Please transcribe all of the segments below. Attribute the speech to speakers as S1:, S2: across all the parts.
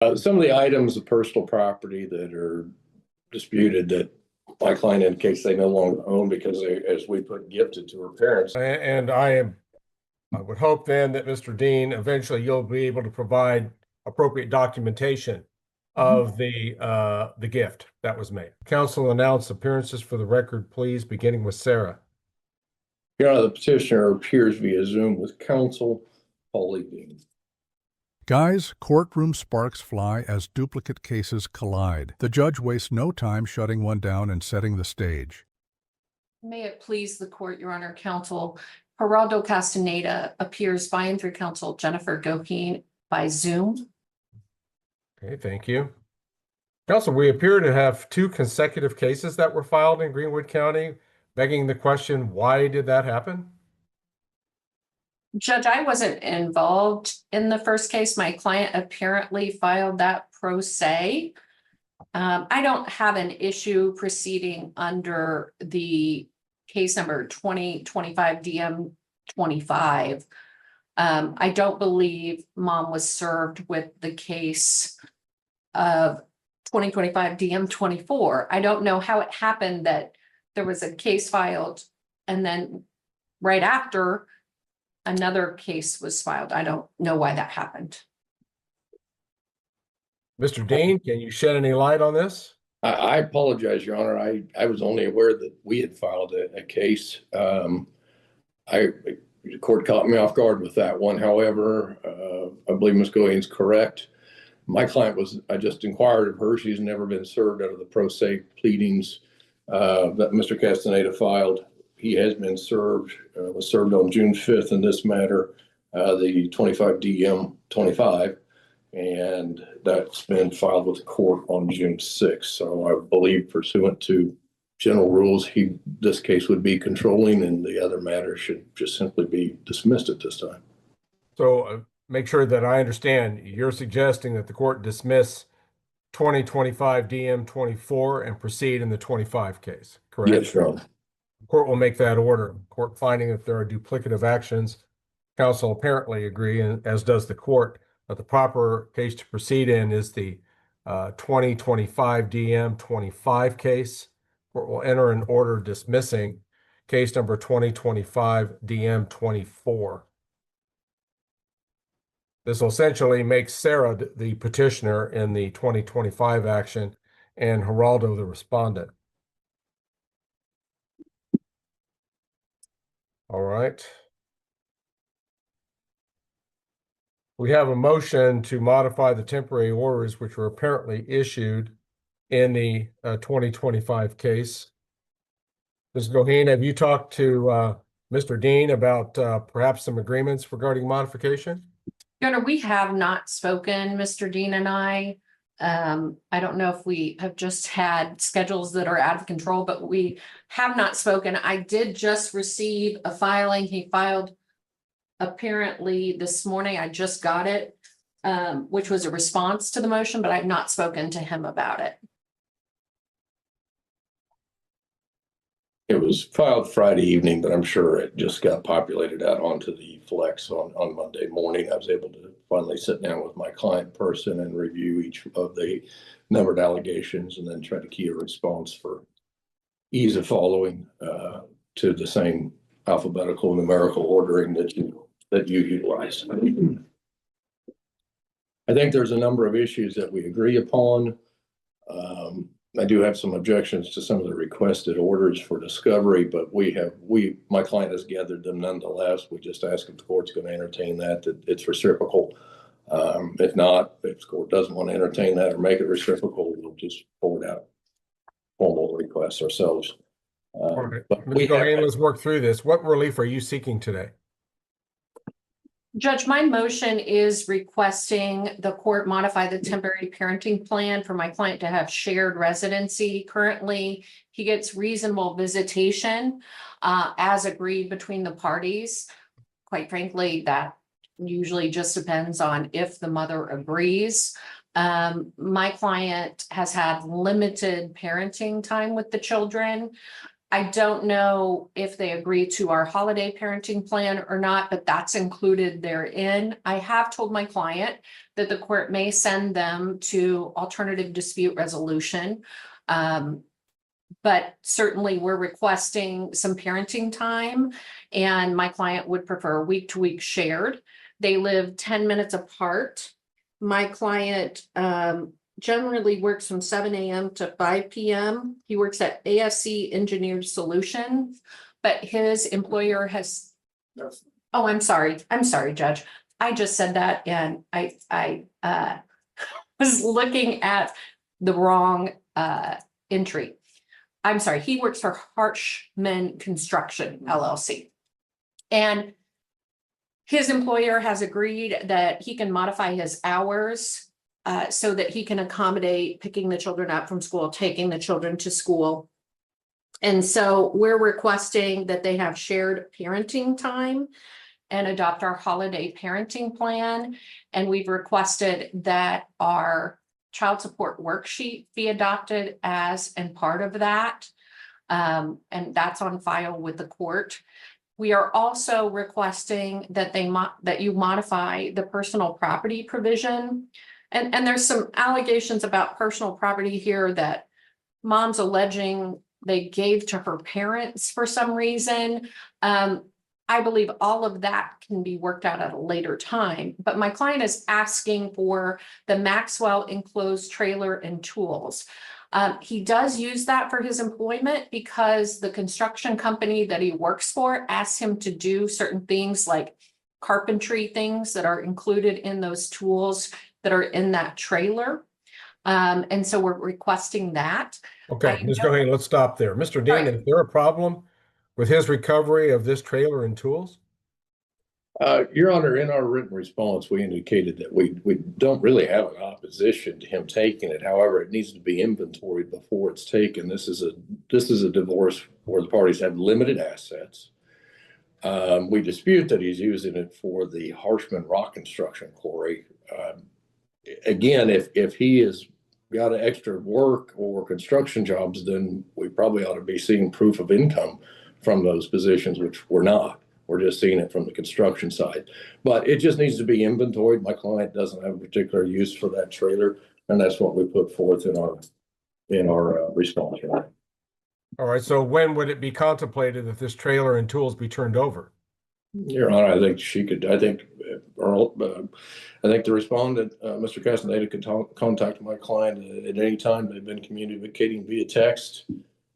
S1: Some of the items of personal property that are disputed that my client indicates they no longer own because they, as we put, gifted to her parents.
S2: And I would hope then that Mr. Dean, eventually you'll be able to provide appropriate documentation of the gift that was made. Council announce appearances for the record, please, beginning with Sarah.
S1: Your Honor, the petitioner appears via Zoom with counsel, Paulie Dean.
S3: Guys, courtroom sparks fly as duplicate cases collide. The judge wastes no time shutting one down and setting the stage.
S4: May it please the court, Your Honor, counsel, Geraldo Castaneda appears by and through counsel Jennifer Goheen by Zoom.
S2: Okay, thank you. Counsel, we appear to have 2 consecutive cases that were filed in Greenwood County, begging the question, why did that happen?
S4: Judge, I wasn't involved in the first case. My client apparently filed that pro se. I don't have an issue proceeding under the case number 2025 DM 25. I don't believe mom was served with the case of 2025 DM 24. I don't know how it happened that there was a case filed and then right after another case was filed. I don't know why that happened.
S2: Mr. Dean, can you shed any light on this?
S1: I apologize, Your Honor. I was only aware that we had filed a case. The court caught me off guard with that one. However, I believe Ms. Goheen's correct. My client I just inquired of her. She's never been served out of the pro se pleadings that Mr. Castaneda filed. He has been served, was served on June 5th in this matter, the 25 DM 25, and that's been filed with the court on June 6th. So I believe pursuant to general rules, this case would be controlling and the other matter should just simply be dismissed at this time.
S2: So make sure that I understand, you're suggesting that the court dismiss 2025 DM 24 and proceed in the 25 case, correct?
S1: Yes, Your Honor.
S2: The court will make that order. Court finding that there are duplicative actions. Counsel apparently agree, and as does the court, that the proper case to proceed in is the 2025 DM 25 case. Court will enter an order dismissing case number 2025 DM 24. This will essentially make Sarah the petitioner in the 2025 action and Geraldo the respondent. All right. We have a motion to modify the temporary orders which were apparently issued in the 2025 case. Ms. Goheen, have you talked to Mr. Dean about perhaps some agreements regarding modification?
S4: Your Honor, we have not spoken, Mr. Dean and I. I don't know if we have just had schedules that are out of control, but we have not spoken. I did just receive a filing. He filed apparently this morning. I just got it, which was a response to the motion, but I've not spoken to him about it.
S1: It was filed Friday evening, but I'm sure it just got populated out onto the Flex on Monday morning. I was able to finally sit down with my client person and review each of the numbered allegations and then try to key a response for ease of following to the same alphabetical numerical ordering that you utilize. I think there's a number of issues that we agree upon. I do have some objections to some of the requested orders for discovery, but my client has gathered them nonetheless. We just ask if the court's going to entertain that it's reciprocal. If not, if the court doesn't want to entertain that or make it reciprocal, we'll just forward out formal requests ourselves.
S2: Right. Let's work through this. What relief are you seeking today?
S4: Judge, my motion is requesting the court modify the temporary parenting plan for my client to have shared residency. Currently, he gets reasonable visitation as agreed between the parties. Quite frankly, that usually just depends on if the mother agrees. My client has had limited parenting time with the children. I don't know if they agree to our holiday parenting plan or not, but that's included therein. I have told my client that the court may send them to alternative dispute resolution. But certainly we're requesting some parenting time, and my client would prefer week to week shared. They live 10 minutes apart. My client generally works from 7 a.m. to 5 p.m. He works at ASC Engineered Solutions, but his employer has, oh, I'm sorry, Judge. I just said that, and I was looking at the wrong entry. I'm sorry, he works for Harshman Construction LLC. And his employer has agreed that he can modify his hours so that he can accommodate picking the children up from school, taking the children to school. And so we're requesting that they have shared parenting time and adopt our holiday parenting plan. And we've requested that our child support worksheet be adopted as and part of that. And that's on file with the court. We are also requesting that that you modify the personal property provision. And there's some allegations about personal property here that mom's alleging they gave to her parents for some reason. I believe all of that can be worked out at a later time, but my client is asking for the Maxwell enclosed trailer and tools. He does use that for his employment because the construction company that he works for asks him to do certain things like carpentry things that are included in those tools that are in that trailer. And so we're requesting that.
S2: Okay, Ms. Goheen, let's stop there. Mr. Dean, is there a problem with his recovery of this trailer and tools?
S1: Your Honor, in our written response, we indicated that we don't really have an opposition to him taking it. However, it needs to be inventoried before it's taken. This is a divorce where the parties have limited assets. We dispute that he's using it for the Harshman rock construction quarry. Again, if he has got an extra work or construction jobs, then we probably ought to be seeing proof of income from those positions, which we're not. We're just seeing it from the construction side. But it just needs to be inventoried. My client doesn't have a particular use for that trailer, and that's what we put forth in our response.
S2: All right, so when would it be contemplated that this trailer and tools be turned over?
S1: Your Honor, I think she could. I think the respondent, Mr. Castaneda, could contact my client at any time. They've been communicating via text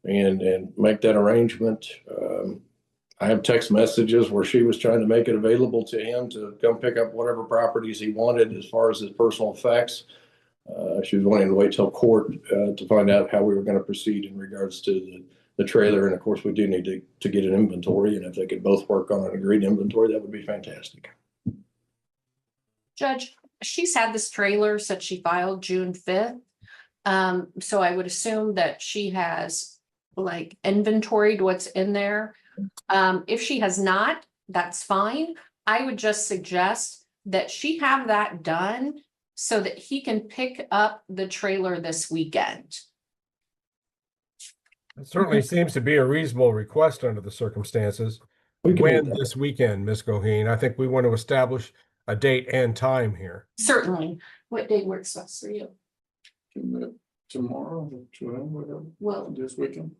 S1: and make that arrangement. I have text messages where she was trying to make it available to him to come pick up whatever properties he wanted as far as his personal effects. She was wanting to wait till court to find out how we were going to proceed in regards to the trailer. And of course, we do need to get an inventory. And if they could both work on an agreed inventory, that would be fantastic.
S4: Judge, she's had this trailer since she filed June 5th. So I would assume that she has like inventoried what's in there. If she has not, that's fine. I would just suggest that she have that done so that he can pick up the trailer this weekend.
S2: It certainly seems to be a reasonable request under the circumstances. When this weekend, Ms. Goheen? I think we want to establish a date and time here.
S4: Certainly. What day works best for you?
S5: Tomorrow, whatever.
S4: Well,
S5: This weekend.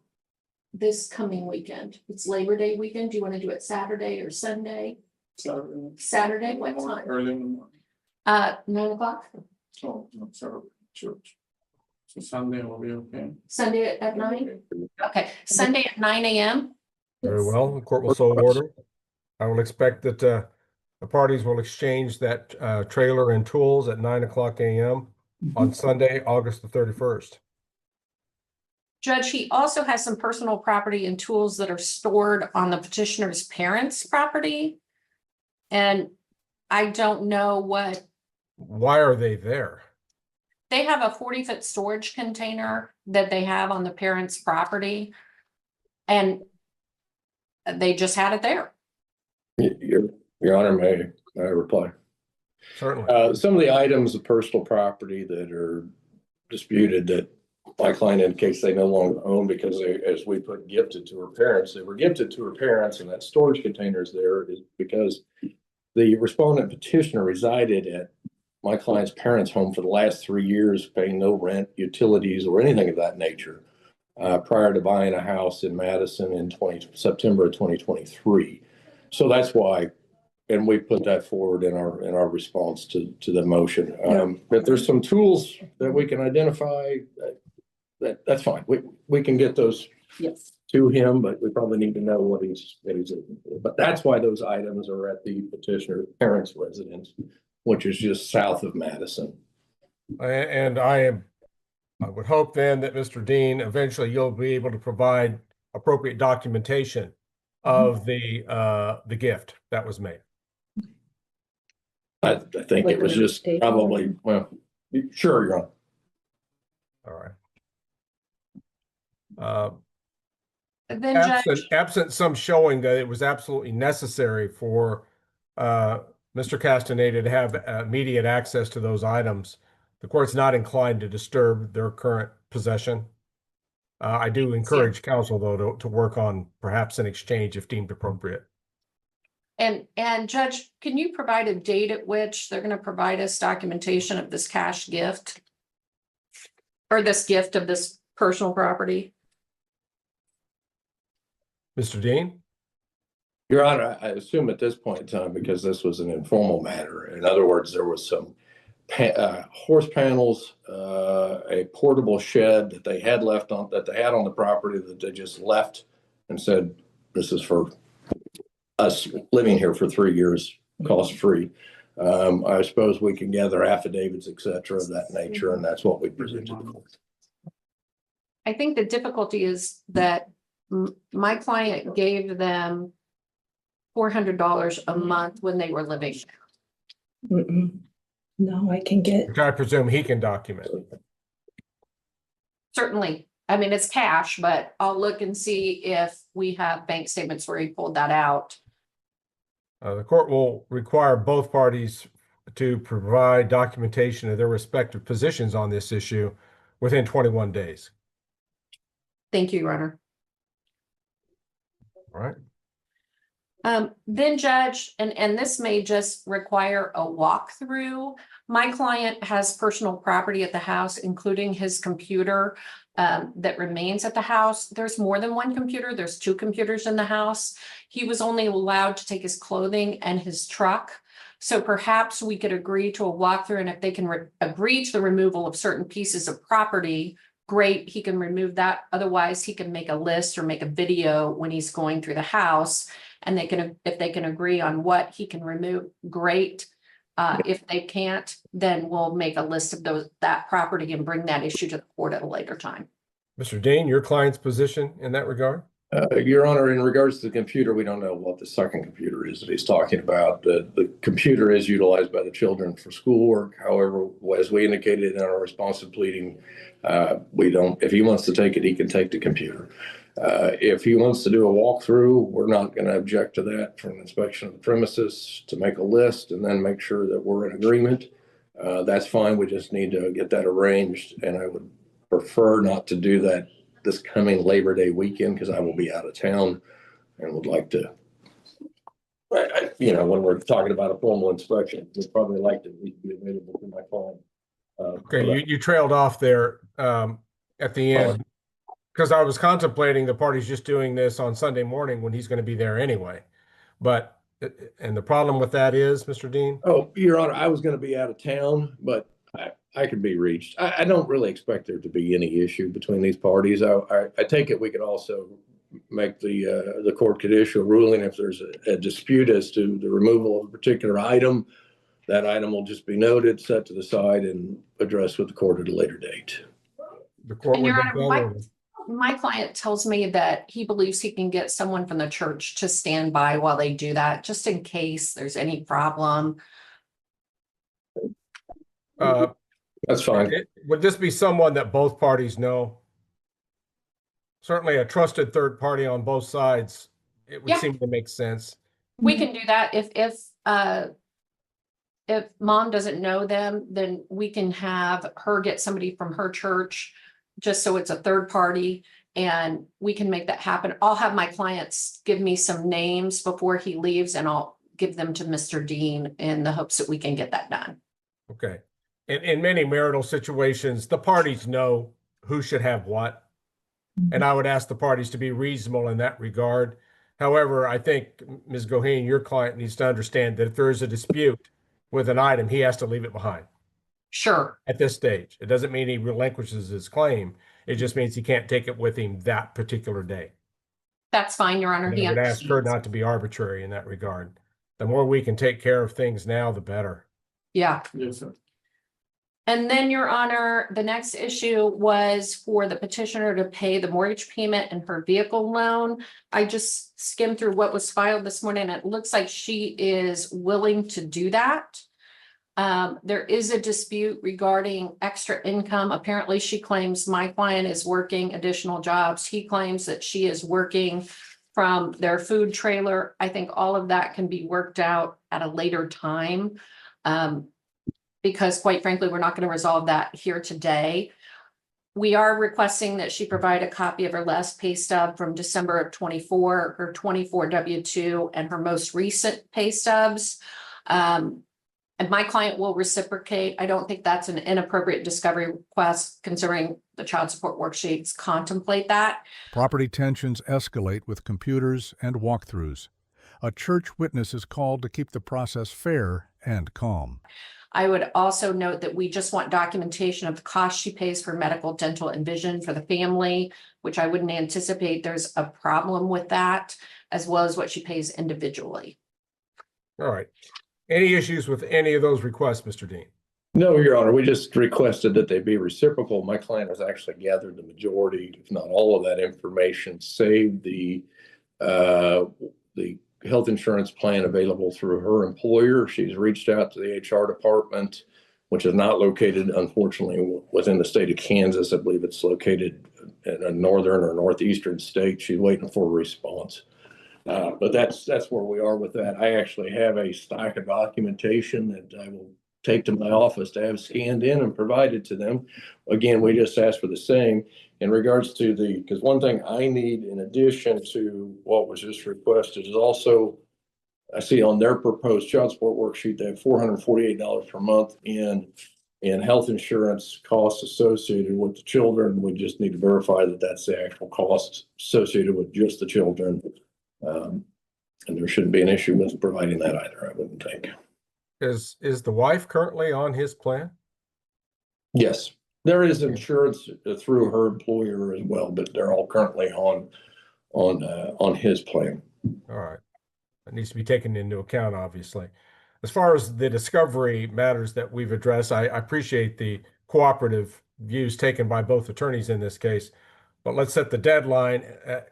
S4: this coming weekend. It's Labor Day weekend. Do you want to do it Saturday or Sunday?
S5: Saturday.
S4: Saturday, what time?
S5: Early in the morning.
S4: 9 o'clock.
S5: So, no, Saturday, church. So Sunday will be okay.
S4: Sunday at 9? Okay, Sunday at 9 a.m.
S2: Very well, the court will so order. I will expect that the parties will exchange that trailer and tools at 9 o'clock a.m. on Sunday, August the 31st.
S4: Judge, he also has some personal property and tools that are stored on the petitioner's parents' property. And I don't know what.
S2: Why are they there?
S4: They have a 40-foot storage container that they have on the parents' property. And they just had it there.
S1: Your Honor, may I reply?
S2: Certainly.
S1: Some of the items of personal property that are disputed that my client indicates they no longer own because they, as we put, gifted to her parents. They were gifted to her parents, and that storage container is there is because the respondent petitioner resided at my client's parents' home for the last 3 years, paying no rent, utilities, or anything of that nature, prior to buying a house in Madison in September of 2023. So that's why, and we put that forward in our response to the motion. If there's some tools that we can identify, that's fine. We can get those
S6: Yes.
S1: to him, but we probably need to know what he's looking for. But that's why those items are at the petitioner's parents' residence, which is just south of Madison.
S2: And I would hope then that Mr. Dean, eventually you'll be able to provide appropriate documentation of the gift that was made.
S1: I think
S6: Like
S1: it was
S6: the
S1: just
S6: state
S1: probably, well, sure, you're on.
S2: All right.
S4: Then Judge,
S2: Absent some showing that it was absolutely necessary for Mr. Castaneda to have immediate access to those items, the court's not inclined to disturb their current possession. I do encourage counsel, though, to work on perhaps an exchange if deemed appropriate.
S4: and Judge, can you provide a date at which they're going to provide us documentation of this cash gift? Or this gift of this personal property?
S2: Mr. Dean?
S1: Your Honor, I assume at this point in time, because this was an informal matter, in other words, there was some horse panels, a portable shed that they had on the property that they just left and said, this is for us living here for 3 years, cost free. I suppose we can gather affidavits, et cetera, of that nature, and that's what we presented to the court.
S4: I think the difficulty is that my client gave them $400 a month when they were living.
S6: No, I can get.
S2: Which I presume he can document.
S4: Certainly. I mean, it's cash, but I'll look and see if we have bank statements where he pulled that out.
S2: The court will require both parties to provide documentation of their respective positions on this issue within 21 days.
S4: Thank you, Your Honor.
S2: All right.
S4: Then Judge, and this may just require a walkthrough. My client has personal property at the house, including his computer that remains at the house. There's more than one computer. There's 2 computers in the house. He was only allowed to take his clothing and his truck. So perhaps we could agree to a walkthrough, and if they can agree to the removal of certain pieces of property, great, he can remove that. Otherwise, he can make a list or make a video when he's going through the house. And if they can agree on what he can remove, great. If they can't, then we'll make a list of that property and bring that issue to the court at a later time.
S2: Mr. Dean, your client's position in that regard?
S1: Your Honor, in regards to the computer, we don't know what the second computer is that he's talking about. The computer is utilized by the children for schoolwork. However, as we indicated in our response to pleading, if he wants to take it, he can take the computer. If he wants to do a walkthrough, we're not going to object to that for an inspection of the premises, to make a list and then make sure that we're in agreement. That's fine. We just need to get that arranged, and I would prefer not to do that this coming Labor Day weekend because I will be out of town and would like to, when we're talking about a formal inspection, we'd probably like to be available to my client.
S2: Okay, you trailed off there at the end because I was contemplating the parties just doing this on Sunday morning when he's going to be there anyway. And the problem with that is, Mr. Dean?
S1: Oh, Your Honor, I was going to be out of town, but I could be reached. I don't really expect there to be any issue between these parties. I take it we could also make the court could issue a ruling if there's a dispute as to the removal of a particular item. That item will just be noted, set to the side, and addressed with the court at a later date.
S2: The court
S4: And
S2: would
S4: Your Honor, my client tells me that he believes he can get someone from the church to stand by while they do that, just in case there's any problem.
S1: That's fine.
S2: Would this be someone that both parties know? Certainly a trusted third party on both sides. It would seem to make sense.
S4: We can do that. If mom doesn't know them, then we can have her get somebody from her church, just so it's a third party, and we can make that happen. I'll have my clients give me some names before he leaves, and I'll give them to Mr. Dean in the hopes that we can get that done.
S2: Okay. In many marital situations, the parties know who should have what. And I would ask the parties to be reasonable in that regard. However, I think, Ms. Goheen, your client needs to understand that if there is a dispute with an item, he has to leave it behind
S4: Sure,
S2: at this stage. It doesn't mean he relinquishes his claim. It just means he can't take it with him that particular day.
S4: that's fine, Your Honor.
S2: And
S4: He
S2: I would ask her
S4: understands.
S2: not to be arbitrary in that regard. The more we can take care of things now, the better.
S4: Yeah.
S5: Yes, sir.
S4: And then, Your Honor, the next issue was for the petitioner to pay the mortgage payment and her vehicle loan. I just skimmed through what was filed this morning. It looks like she is willing to do that. There is a dispute regarding extra income. Apparently, she claims my client is working additional jobs. He claims that she is working from their food trailer. I think all of that can be worked out at a later time. Because quite frankly, we're not going to resolve that here today. We are requesting that she provide a copy of her last pay stub from December of 24, her 24 W-2, and her most recent pay stubs. And my client will reciprocate. I don't think that's an inappropriate discovery request, considering the child support worksheets contemplate that.
S3: Property tensions escalate with computers and walkthroughs. A church witness is called to keep the process fair and calm.
S4: I would also note that we just want documentation of the cost she pays for medical, dental, and vision for the family, which I wouldn't anticipate there's a problem with that, as well as what she pays individually.
S2: All right. Any issues with any of those requests, Mr. Dean?
S1: No, Your Honor, we just requested that they be reciprocal. My client has actually gathered the majority, if not all of that information, save the health insurance plan available through her employer. She's reached out to the HR department, which is not located, unfortunately, within the state of Kansas. I believe it's located in a northern or northeastern state. She's waiting for a response. But that's where we are with that. I actually have a stack of documentation that I will take to my office to have scanned in and provided to them. Again, we just asked for the same. In regards to because one thing I need in addition to what was just requested is also, I see on their proposed child support worksheet, they have $448 per month in health insurance costs associated with the children. We just need to verify that that's the actual cost associated with just the children. And there shouldn't be an issue with providing that either, I wouldn't think.
S2: Is the wife currently on his plan?
S1: Yes, there is insurance through her employer as well, but they're all currently on his plan.
S2: All right. That needs to be taken into account, obviously. As far as the discovery matters that we've addressed, I appreciate the cooperative views taken by both attorneys in this case. But let's set the deadline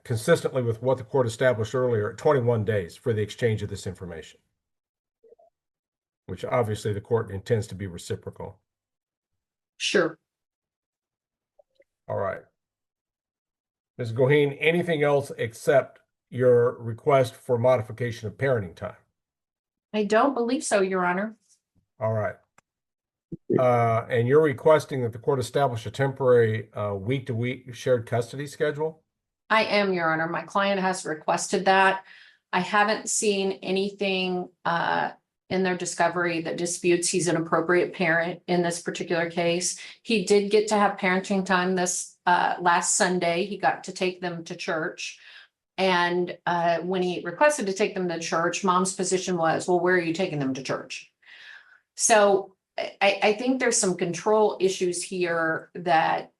S2: consistently with what the court established earlier at 21 days for the exchange of this information, which obviously the court intends to be reciprocal.
S4: Sure.
S2: All right. Ms. Goheen, anything else except your request for modification of parenting time?
S4: I don't believe so, Your Honor.
S2: All right. And you're requesting that the court establish a temporary week-to-week shared custody schedule?
S4: I am, Your Honor. My client has requested that. I haven't seen anything in their discovery that disputes he's an appropriate parent in this particular case. He did get to have parenting time this last Sunday. He got to take them to church. And when he requested to take them to church, mom's position was, well, where are you taking them to church? So I think there's some control issues here that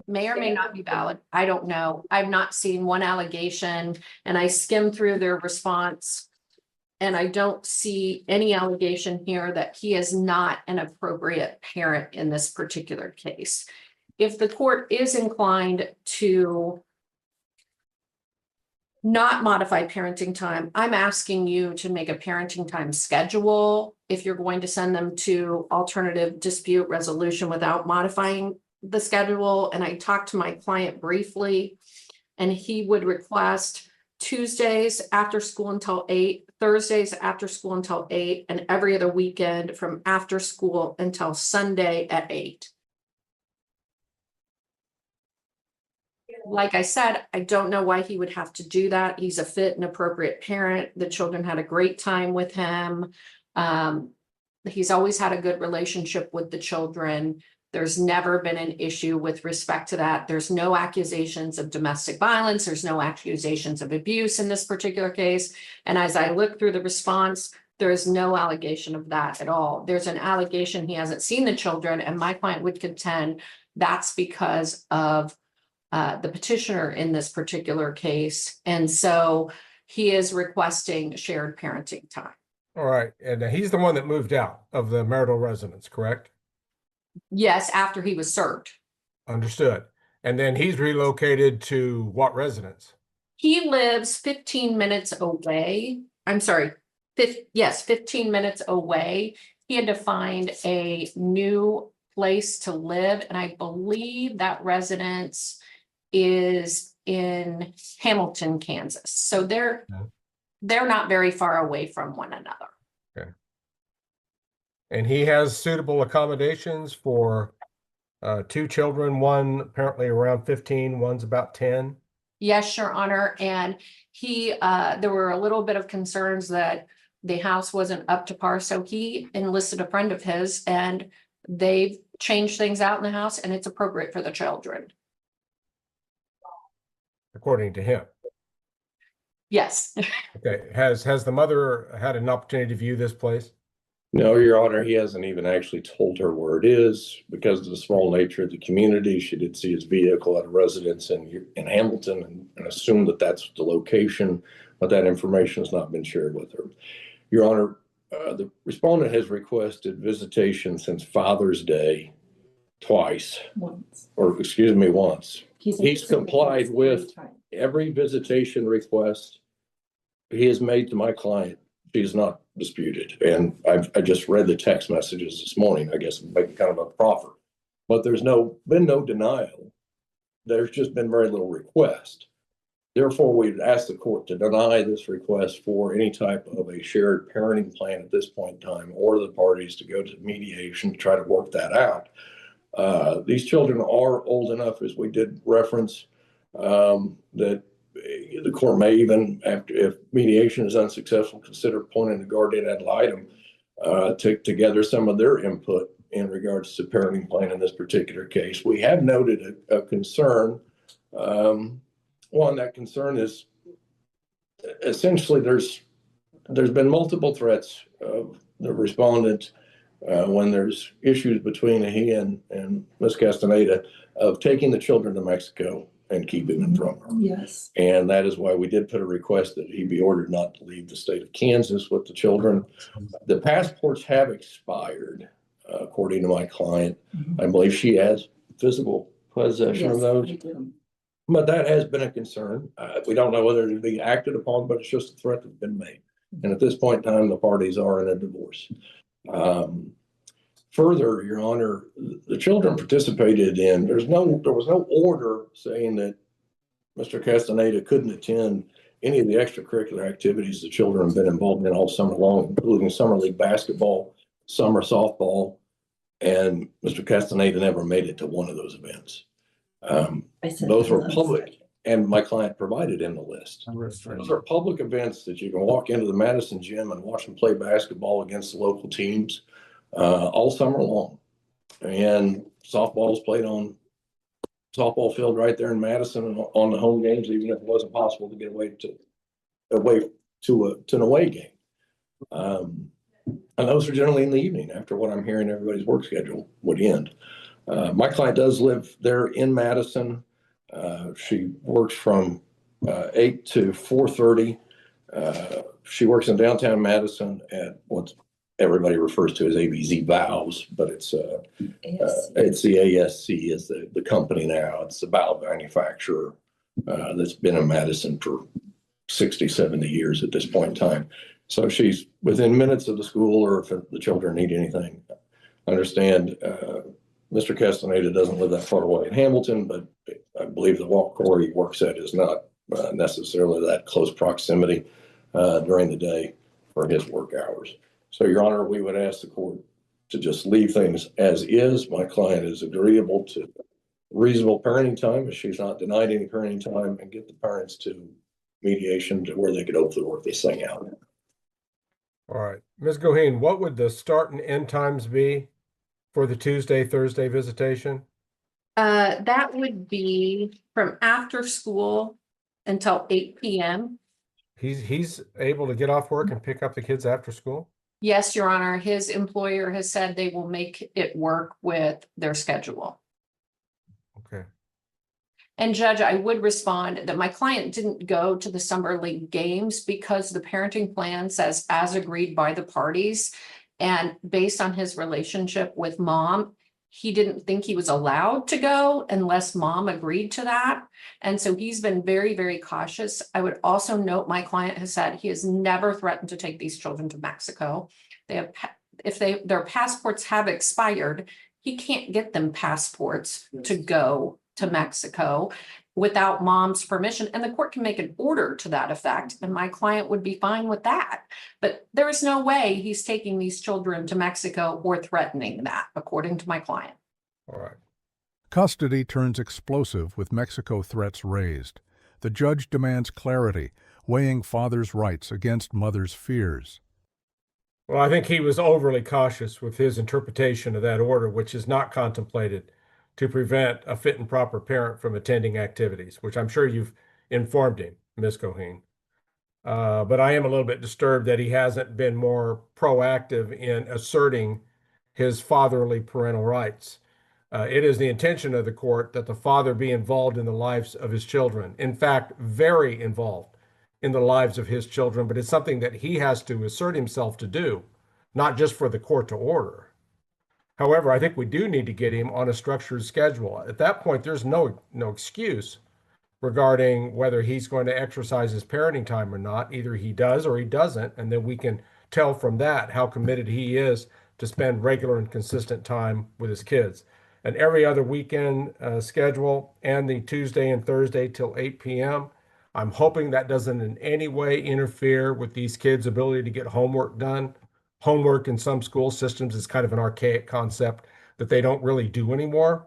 S4: may or may not be valid. I don't know. I've not seen one allegation, and I skimmed through their response, and I don't see any allegation here that he is not an appropriate parent in this particular case. If the court is inclined to not modify parenting time, I'm asking you to make a parenting time schedule if you're going to send them to alternative dispute resolution without modifying the schedule. And I talked to my client briefly, and he would request Tuesdays after school until 8, Thursdays after school until 8, and every other weekend from after school until Sunday at 8. Like I said, I don't know why he would have to do that. He's a fit and appropriate parent. The children had a great time with him. He's always had a good relationship with the children. There's never been an issue with respect to that. There's no accusations of domestic violence. There's no accusations of abuse in this particular case. And as I look through the response, there is no allegation of that at all. There's an allegation he hasn't seen the children, and my client would contend that's because of the petitioner in this particular case. And so he is requesting shared parenting time.
S2: All right, and he's the one that moved out of the marital residence, correct?
S4: Yes, after he was served.
S2: Understood. And then he's relocated to what residence?
S4: He lives 15 minutes away. I'm sorry, 15 minutes away. He had to find a new place to live, and I believe that residence is in Hamilton, Kansas. So they're not very far away from one another.
S2: Okay. And he has suitable accommodations for two children, one apparently around 15, one's about 10.
S4: Yes, Your Honor. And he, there were a little bit of concerns that the house wasn't up to par. So he enlisted a friend of his, and they've changed things out in the house, and it's appropriate for the children.
S2: According to him.
S4: Yes.
S2: Okay. Has the mother had an opportunity to view this place?
S1: No, Your Honor, he hasn't even actually told her where it is because of the small nature of the community. She did see his vehicle at a residence in Hamilton and assumed that that's the location, but that information has not been shared with her. Your Honor, the respondent has requested visitation since Father's Day twice, once. He's complied with every visitation request he has made to my client. She's not disputed. And I just read the text messages this morning, I guess, making kind of a proffer. But there's been no denial. There's just been very little request. Therefore, we'd ask the court to deny this request for any type of a shared parenting plan at this point in time, or the parties to go to mediation to try to work that out. These children are old enough, as we did reference, that the court may even, if mediation is unsuccessful, consider appointing a guardian ad litem to gather some of their input in regards to parenting plan in this particular case. We have noted a concern. One, that concern is essentially there's been multiple threats of the respondent when there's issues between he and Ms. Castaneda of taking the children to Mexico and keeping them from her.
S6: Yes.
S1: And that is why we did put a request that he be ordered not to leave the state of Kansas with the children. The passports have expired, according to my client. I believe she has physical possession of those. But that has been a concern. We don't know whether it will be acted upon, but it's just a threat that's been made. And at this point in time, the parties are in a divorce. Further, Your Honor, the children participated in, there was no order saying that Mr. Castaneda couldn't attend any of the extracurricular activities the children have been involved in all summer long, including summer league basketball, summer softball, and Mr. Castaneda never made it to one of those events. Those were public, and my client provided in the list. Those are public events that you can walk into the Madison gym and watch them play basketball against the local teams all summer long. And softball is played on softball field right there in Madison and on the home games, even if it wasn't possible to get away to an away game. And those are generally in the evening after what I'm hearing everybody's work schedule would end. My client does live there in Madison. She works from 8 to 4:30. She works in downtown Madison at what everybody refers to as ABZ Valves, but it's the ASC is the company now. It's the valve manufacturer that's been in Madison for 60, 70 years at this point in time. So she's within minutes of the school, or if the children need anything. I understand Mr. Castaneda doesn't live that far away in Hamilton, but I believe the Walk he works at is not necessarily that close proximity during the day for his work hours. So, Your Honor, we would ask the court to just leave things as is. My client is agreeable to reasonable parenting time if she's not denied any parenting time, and get the parents to mediation to where they could hopefully work this thing out.
S2: All right. Ms. Goheen, what would the start and end times be for the Tuesday, Thursday visitation?
S4: That would be from after school until 8 p.m.
S2: He's able to get off work and pick up the kids after school?
S4: Yes, Your Honor, his employer has said they will make it work with their schedule.
S2: Okay.
S4: And Judge, I would respond that my client didn't go to the Summer League games because the parenting plan says as agreed by the parties. And based on his relationship with mom, he didn't think he was allowed to go unless mom agreed to that. And so he's been very, very cautious. I would also note my client has said he has never threatened to take these children to Mexico. They have, if their passports have expired, he can't get them passports to go to Mexico without mom's permission, and the court can make an order to that effect, and my client would be fine with that. But there is no way he's taking these children to Mexico or threatening that, according to my client.
S2: All right.
S3: Custody turns explosive with Mexico threats raised. The judge demands clarity, weighing father's rights against mother's fears.
S2: Well, I think he was overly cautious with his interpretation of that order, which is not contemplated to prevent a fit and proper parent from attending activities, which I'm sure you've informed him, Ms. Goheen. But I am a little bit disturbed that he hasn't been more proactive in asserting his fatherly parental rights. It is the intention of the court that the father be involved in the lives of his children. In fact, very involved in the lives of his children, but it's something that he has to assert himself to do, not just for the court to order. However, I think we do need to get him on a structured schedule. At that point, there's no excuse regarding whether he's going to exercise his parenting time or not. Either he does or he doesn't, and then we can tell from that how committed he is to spend regular and consistent time with his kids. And every other weekend schedule and the Tuesday and Thursday till 8 p.m. I'm hoping that doesn't in any way interfere with these kids' ability to get homework done. Homework in some school systems is kind of an archaic concept that they don't really do anymore.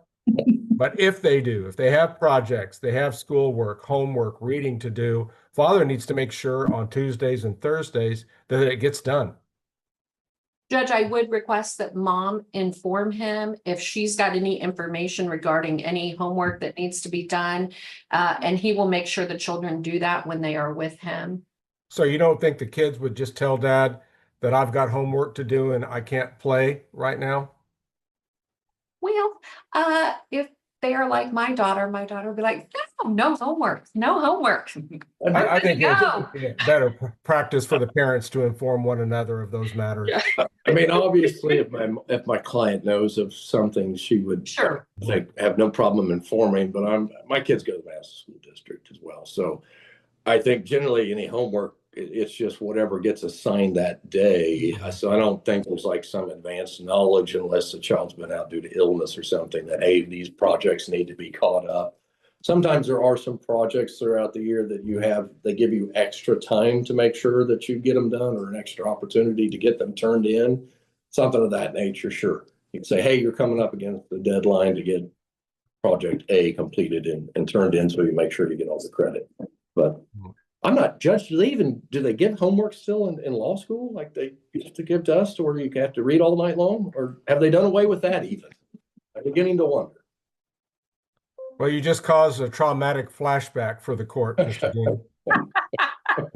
S2: But if they do, if they have projects, they have schoolwork, homework, reading to do, father needs to make sure on Tuesdays and Thursdays that it gets done.
S4: Judge, I would request that mom inform him if she's got any information regarding any homework that needs to be done. And he will make sure the children do that when they are with him.
S2: So you don't think the kids would just tell dad that I've got homework to do and I can't play right now?
S4: Well, if they are like my daughter would be like, no homework, no homework.
S2: I think
S4: No.
S2: it's better practice for the parents to inform one another of those matters.
S4: Yeah.
S1: I mean, obviously, if my client knows of something, she would
S4: Sure.
S1: have no problem informing. But my kids go to the Madison School District as well, so I think generally any homework, it's just whatever gets assigned that day. So I don't think there's like some advanced knowledge unless the child's been out due to illness or something that, hey, these projects need to be caught up. Sometimes there are some projects throughout the year that they give you extra time to make sure that you get them done, or an extra opportunity to get them turned in, something of that nature. Sure. You can say, hey, you're coming up against the deadline to get project A completed and turned in, so you make sure you get all the credit. But I'm not judged. Do they give homework still in law school like they used to give to us, to where you have to read all night long? Or have they done away with that even? I'm beginning to wonder.
S2: Well, you just caused a traumatic flashback for the court, Mr. Dean.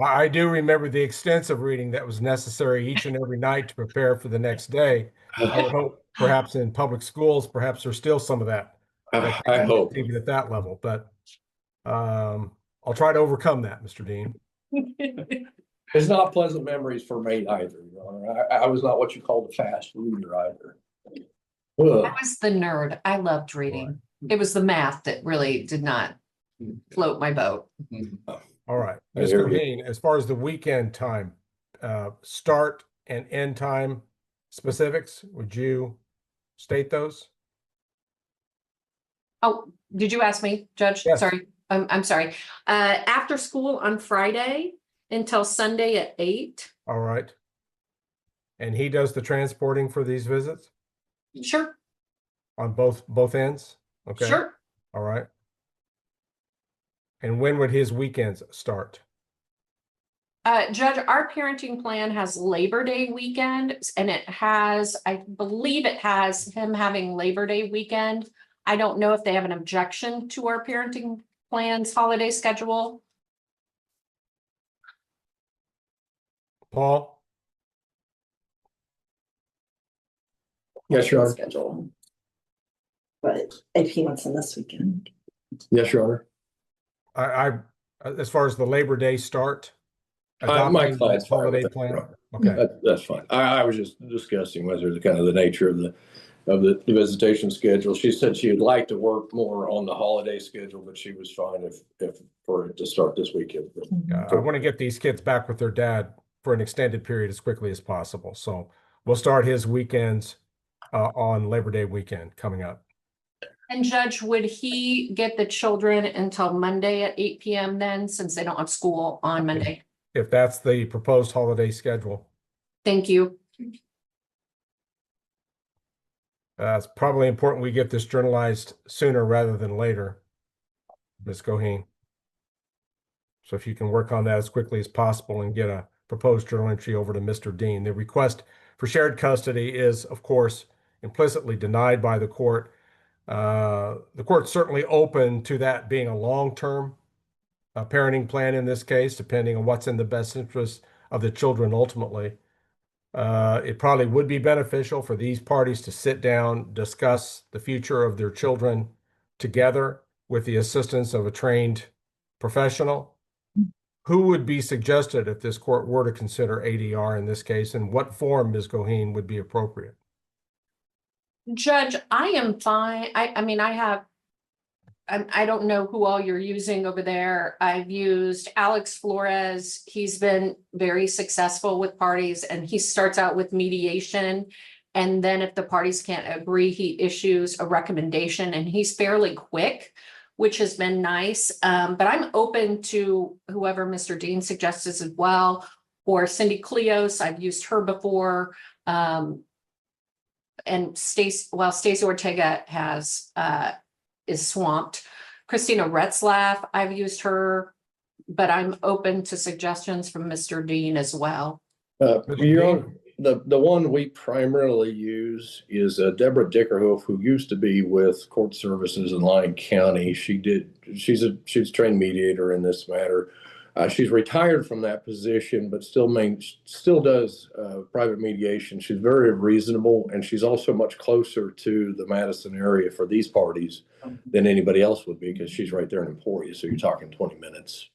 S2: I do remember the extensive reading that was necessary each and every night to prepare for the next day. I would hope perhaps in public schools, perhaps there's still some of that.
S1: I hope.
S2: Even at that level, but I'll try to overcome that, Mr. Dean.
S1: It's not pleasant memories for me either, Your Honor. I was not what you call the fast reader either.
S4: I was the nerd. I loved reading. It was the math that really did not float my boat.
S2: All right, Ms. Goheen, as far as the weekend time, start and end time specifics, would you state those?
S4: Oh, did you ask me, Judge?
S2: Yes.
S4: Sorry. I'm sorry. After school on Friday until Sunday at 8.
S2: All right. And he does the transporting for these visits
S4: Sure.
S2: on both ends? Okay.
S4: Sure.
S2: All right. And when would his weekends start?
S4: Judge, our parenting plan has Labor Day weekend and it has, I believe it has him having Labor Day weekend. I don't know if they have an objection to our parenting plan's holiday schedule.
S2: Paul?
S1: Yes, Your Honor.
S6: Schedule. But if he wants in this weekend.
S1: Yes, Your Honor.
S2: I as far as the Labor Day start,
S1: My
S2: adopting
S1: client's
S2: the
S1: fine
S2: holiday
S1: with that,
S2: plan.
S1: Your Honor.
S2: Okay,
S1: That's fine. I was just discussing whether the kind of the nature of the visitation schedule. She said she would like to work more on the holiday schedule, but she was fine if for it to start this weekend.
S2: I want to get these kids back with their dad for an extended period as quickly as possible. So we'll start his weekends on Labor Day weekend coming up.
S4: And Judge, would he get the children until Monday at 8 p.m. then, since they don't have school on Monday?
S2: If that's the proposed holiday schedule.
S4: Thank you.
S2: It's probably important we get this journalized sooner rather than later, Ms. Goheen. So if you can work on that as quickly as possible and get a proposed journal entry over to Mr. Dean. The request for shared custody is, of course, implicitly denied by the court. The court's certainly open to that being a long-term parenting plan in this case, depending on what's in the best interest of the children ultimately. It probably would be beneficial for these parties to sit down, discuss the future of their children together with the assistance of a trained professional. Who would be suggested if this court were to consider ADR in this case, and what form, Ms. Goheen, would be appropriate?
S4: Judge, I am fine. I mean, I don't know who all you're using over there. I've used Alex Flores. He's been very successful with parties, and he starts out with mediation. And then if the parties can't agree, he issues a recommendation, and he's fairly quick, which has been nice. But I'm open to whoever Mr. Dean suggests as well, or Cindy Cleos. I've used her before. And Stacey Ortega is swamped. Christina Retzlaff, I've used her, but I'm open to suggestions from Mr. Dean as well.
S1: Your Honor, the one we primarily use is Deborah Dickerhoof, who used to be with Court Services in Lyon County. She's a trained mediator in this matter. She's retired from that position, but still does private mediation. She's very reasonable, and she's also much closer to the Madison area for these parties than anybody else would be, because she's right there in Emporia. So you're talking 20 minutes.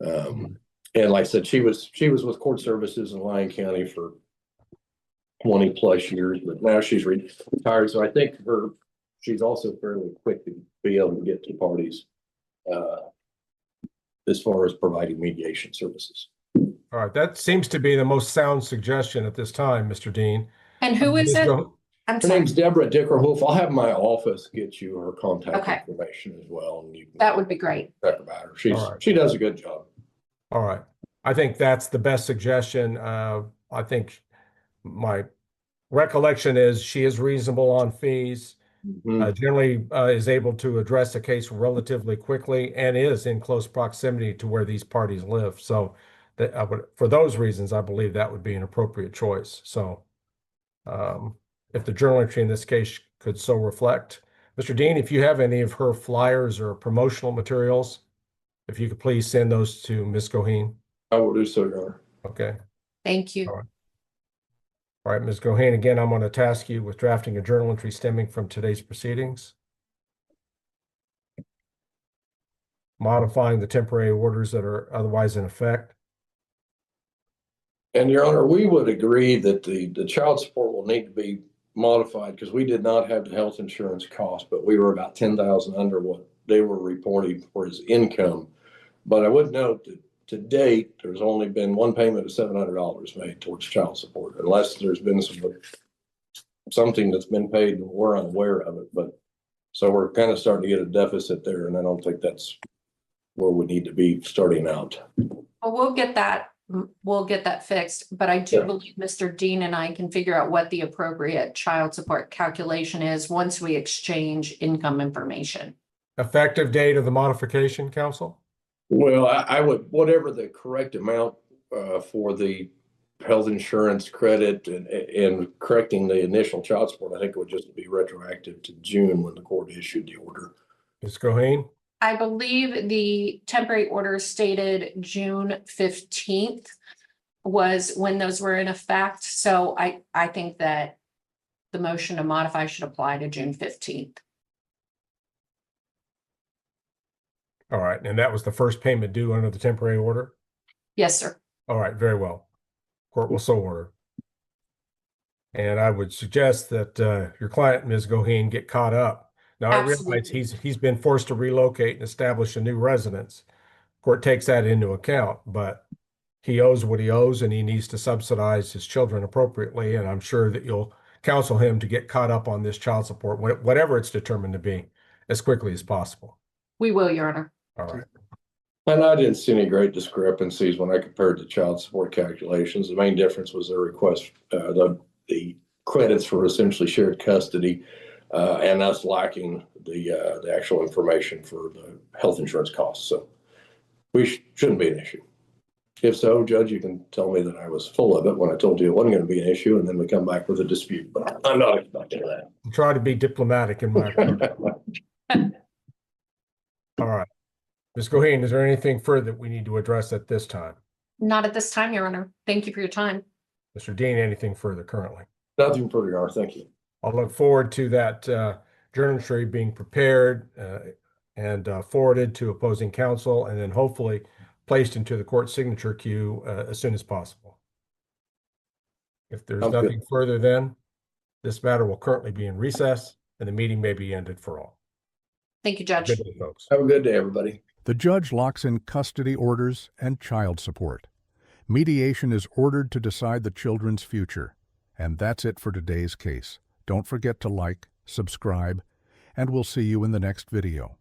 S1: And like I said, she was with Court Services in Lyon County for 20 plus years, but now she's retired. So I think she's also fairly quick to be able to get to parties. As far as providing mediation services.
S2: All right, that seems to be the most sound suggestion at this time, Mr. Dean.
S4: And who is it? I'm
S1: Her
S4: sorry.
S1: name's Deborah Dickerhoof. I'll have my office get you her contact information as well, and you can
S4: That would be great.
S1: talk about her. She does a good job.
S2: All right, I think that's the best suggestion. I think my recollection is she is reasonable on fees. Generally is able to address a case relatively quickly and is in close proximity to where these parties live. So for those reasons, I believe that would be an appropriate choice. So if the journal entry in this case could so reflect. Mr. Dean, if you have any of her flyers or promotional materials, if you could please send those to Ms. Goheen.
S1: I will do so, Your Honor.
S2: Okay.
S4: Thank you.
S2: All right, Ms. Goheen, again, I'm going to task you with drafting a journal entry stemming from today's proceedings, modifying the temporary orders that are otherwise in effect.
S1: And Your Honor, we would agree that the child support will need to be modified, because we did not have the health insurance cost, but we were about 10,000 under what they were reporting for his income. But I would note that to date, there's only been one payment of $700 made towards child support, unless there's been something that's been paid and we're unaware of it. But so we're kind of starting to get a deficit there, and I don't think that's where we need to be starting out.
S4: Well, we'll get that fixed, but I do believe Mr. Dean and I can figure out what the appropriate child support calculation is once we exchange income information.
S2: Effective date of the modification, counsel?
S1: Well, I would, whatever the correct amount for the health insurance credit and correcting the initial child support, I think it would just be retroactive to June when the court issued the order.
S2: Ms. Goheen?
S4: I believe the temporary order stated June 15th was when those were in effect. So I think that the motion to modify should apply to June 15th.
S2: All right, and that was the first payment due under the temporary order?
S4: Yes, sir.
S2: All right, very well. Court will so order. And I would suggest that your client, Ms. Goheen, get caught up. Now, I realize
S4: Absolutely.
S2: he's been forced to relocate and establish a new residence. Court takes that into account, but he owes what he owes and he needs to subsidize his children appropriately. And I'm sure that you'll counsel him to get caught up on this child support, whatever it's determined to be, as quickly as possible.
S4: We will, Your Honor.
S2: All right.
S1: And I didn't see any great discrepancies when I compared the child support calculations. The main difference was their request, the credits for essentially shared custody, and us lacking the actual information for the health insurance costs. So we shouldn't be an issue. If so, Judge, you can tell me that I was full of it when I told you it wasn't going to be an issue, and then we come back with a dispute. But I'm not expecting that.
S2: Try to be diplomatic in my approach. All right. Ms. Goheen, is there anything further that we need to address at this time?
S4: Not at this time, Your Honor. Thank you for your time.
S2: Mr. Dean, anything further currently?
S1: Nothing further, Your Honor. Thank you.
S2: I'll look forward to that journal entry being prepared and forwarded to opposing counsel and then hopefully placed into the court signature queue as soon as possible. If there's nothing further, then this matter will currently be in recess and the meeting may be ended for all.
S4: Thank you, Judge.
S2: Good day, folks.
S1: Have a good day, everybody.
S3: The judge locks in custody orders and child support. Mediation is ordered to decide the children's future. And that's it for today's case. Don't forget to like, subscribe, and we'll see you in the next video.